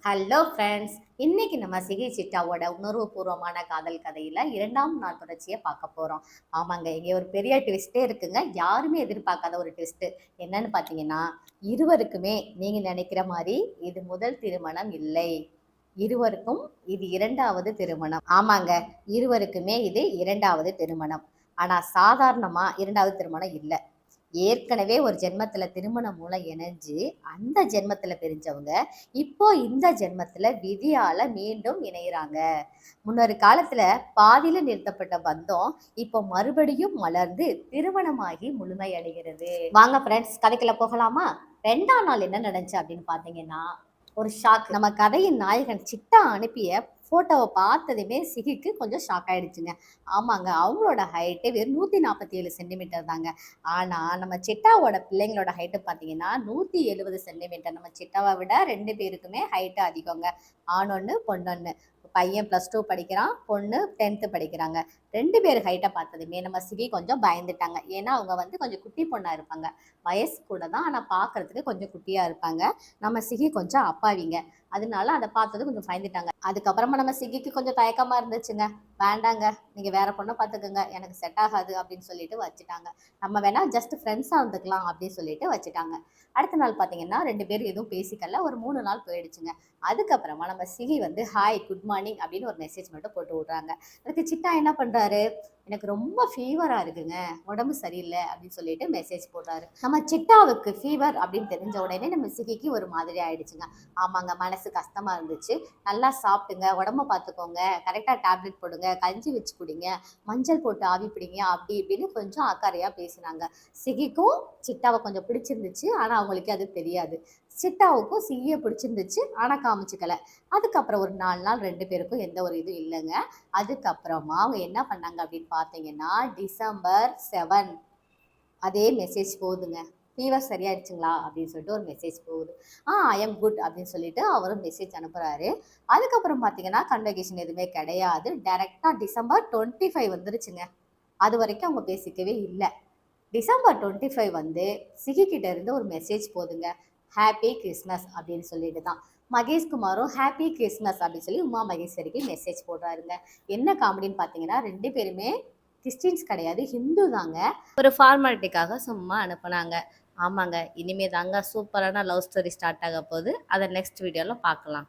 Hello friends, இன்னைக்கு நம்ம சிகை சிட்டாவோட உணர்வுபூர்வமான காதல் கதையில 2ஆம் நாள் தொடர்ச்சியை பார்க்க போறோம். ஆமாங்க, இங்கே ஒரு பெரிய ட்விஸ்டே இருக்குங்க. யாருமே எதிர்பார்க்காத ஒரு ட்விஸ்ட். என்னன்னு பார்த்தீங்கன்னா, இருவருக்குமே நீங்க நினைக்கிற மாதிரி இது முதல் திருமணம் இல்லை. இருவருக்கும் இது 2வது திருமணம். ஆமாங்க, இருவருக்குமே இது 2வது திருமணம். ஆனா சாதாரணமா 2வது திருமணம் இல்ல. ஏற்கனவே ஒரு ஜென்மத்துல திருமணம் மூலம் இணைஞ்சு அந்த ஜென்மத்துல பிரிஞ்சவங்க இப்போ இந்த ஜென்மத்துல விதியால மீண்டும் இணையறாங்க. முன்னொரு காலத்துல பாதியில நிறுத்தப்பட்ட பந்தம் இப்போ மறுபடியும் மலர்ந்து திருமணமாகி முழுமையடைகிறது. வாங்க ஃப்ரெண்ட்ஸ், கதைக்குள்ள போகலாமா? 2ஆம் நாள் என்ன நடந்துச்சு அப்படின்னு பாத்தீங்கன்னா, ஒரு ஷாக். நம்ம கதையின் நாயகன் சிட்டா அனுப்பிய ஃபோட்டோவை பார்த்ததுமே சிகிக்கு கொஞ்சம் ஷாக் ஆயிடுச்சுங்க. ஆமாங்க, அவங்களோட ஹைட்டு வெறும் 147 சென்டிமீட்டர் தாங்க. ஆனால் நம்ம சிட்டாவோட பிள்ளைங்களோட ஹைட்டு பார்த்தீங்கன்னா 170 சென்டிமீட்டர். நம்ம சிட்டாவை விட 2 பேருக்குமே ஹைட்டு அதிகங்க. ஆண் ஒன்று, பொண்ணு ஒன்று. பையன் +2 படிக்கிறான், பொண்ணு 10th படிக்கிறாங்க. 2 பேர் ஹைட்டை பார்த்ததுமே நம்ம சிகி கொஞ்சம் பயந்துட்டாங்க. ஏன்னா அவங்க கொஞ்சம் குட்டி பொண்ணாக இருப்பாங்க. வயசு கூட தான், ஆனால் பார்க்கறதுக்கு கொஞ்சம் குட்டியாக இருப்பாங்க. நம்ம சிகி கொஞ்சம் அப்பாவிங்க. அதனால அதை பார்த்தது கொஞ்சம் பயந்துட்டாங்க. அதுக்கப்புறமா நம்ம சிகிக்கு கொஞ்சம் தயக்கமா இருந்துச்சுங்க. வேண்டாங்க, நீங்க வேற பொண்ணை பார்த்துக்கோங்க, எனக்கு செட் ஆகாது அப்படின்னு சொல்லிட்டு வச்சுட்டாங்க. நம்ம வேணா ஜஸ்ட் ஃப்ரெண்ட்ஸாக இருந்துக்கலாம் அப்படின்னு சொல்லிட்டு வச்சுட்டாங்க. அடுத்த நாள் பார்த்தீங்கன்னா 2 பேரும் எதுவும் பேசிக்கல. ஒரு 3 நாள் போயிடுச்சுங்க. அதுக்கப்புறமா நம்ம சிகி ஹாய் குட் மார்னிங் அப்படின்னு ஒரு மெசேஜ் மட்டும் போட்டு விட்றாங்க. அதுக்கு சிட்டா என்ன பண்றாரு, எனக்கு ரொம்ப ஃபீவரா இருக்குங்க, உடம்பு சரியில்லை அப்படின்னு சொல்லிட்டு மெசேஜ் போடுறாரு. நம்ம சிட்டாவுக்கு ஃபீவர் அப்படின்னு தெரிஞ்ச உடனே நம்ம சிகிக்கு ஒரு மாதிரி ஆயிடுச்சுங்க. ஆமாங்க, மனசு கஷ்டமா இருந்துச்சு. நல்லா சாப்பிடுங்க, உடம்ப பார்த்துக்கோங்க, கரெக்டாக டேப்லெட் போடுங்க, கஞ்சி வச்சு குடிங்க, மஞ்சள் போட்டு ஆவி பிடிங்க அப்படி இப்படின்னு கொஞ்சம் அக்கறையாக பேசினாங்க. சிகிக்கும் சிட்டாவை கொஞ்சம் பிடிச்சிருந்துச்சு, ஆனால் அவங்களுக்கு அது தெரியாது. சிட்டாவுக்கும் சிகியை பிடிச்சிருந்துச்சு, ஆனால் காமிச்சிக்கல. அதுக்கப்புறம் ஒரு 4 நாள் 2 பேருக்கும் எந்த ஒரு இதுவும் இல்லைங்க. அதுக்கப்புறமா அவங்க என்ன பண்ணாங்க அப்படின்னு பார்த்தீங்கன்னா, டிசம்பர் 7 அதே மெசேஜ் போகுதுங்க. ஃபீவர் சரியாயிடுச்சுங்களா அப்படின்னு சொல்லிட்டு ஒரு மெசேஜ் போகுது. ஐ எம் குட் அப்படின்னு சொல்லிட்டு அவரும் மெசேஜ் அனுப்புறாரு. அதுக்கப்புறம் பார்த்தீங்கன்னா கன்வர்கேஷன் எதுவுமே கிடையாது. டைரக்டா டிசம்பர் 25 வந்துருச்சுங்க. அது வரைக்கும் அவங்க பேசிக்கவே இல்லை. டிசம்பர் 25 சிகி கிட்ட இருந்து ஒரு மெசேஜ் போகுதுங்க. ஹாப்பி கிறிஸ்மஸ் அப்படின்னு சொல்லிட்டு தான். மகேஷ்குமாரும் ஹாப்பி கிறிஸ்மஸ் அப்படின்னு சொல்லி உமா மகேஸ்வரிக்கு மெசேஜ் போடுறாருங்க. என்ன காமெடின்னு பார்த்தீங்கன்னா 2 பேருமே கிறிஸ்டின்ஸ் கிடையாது, ஹிந்து தாங்க. ஒரு ஃபார்மாலிட்டிக்காக சும்மா அனுப்புனாங்க. ஆமாங்க, இனிமே தாங்க சூப்பரான லவ் ஸ்டோரி ஸ்டார்ட் ஆக போகுது. அதை நெக்ஸ்ட் வீடியோவில் பார்க்கலாம்.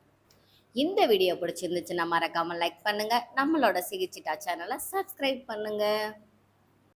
இந்த வீடியோ பிடிச்சிருந்துச்சுன்னா மறக்காமல் லைக் பண்ணுங்க. நம்மளோட சிகிச்சிட்டா சேனலை சப்ஸ்கிரைப் பண்ணுங்க.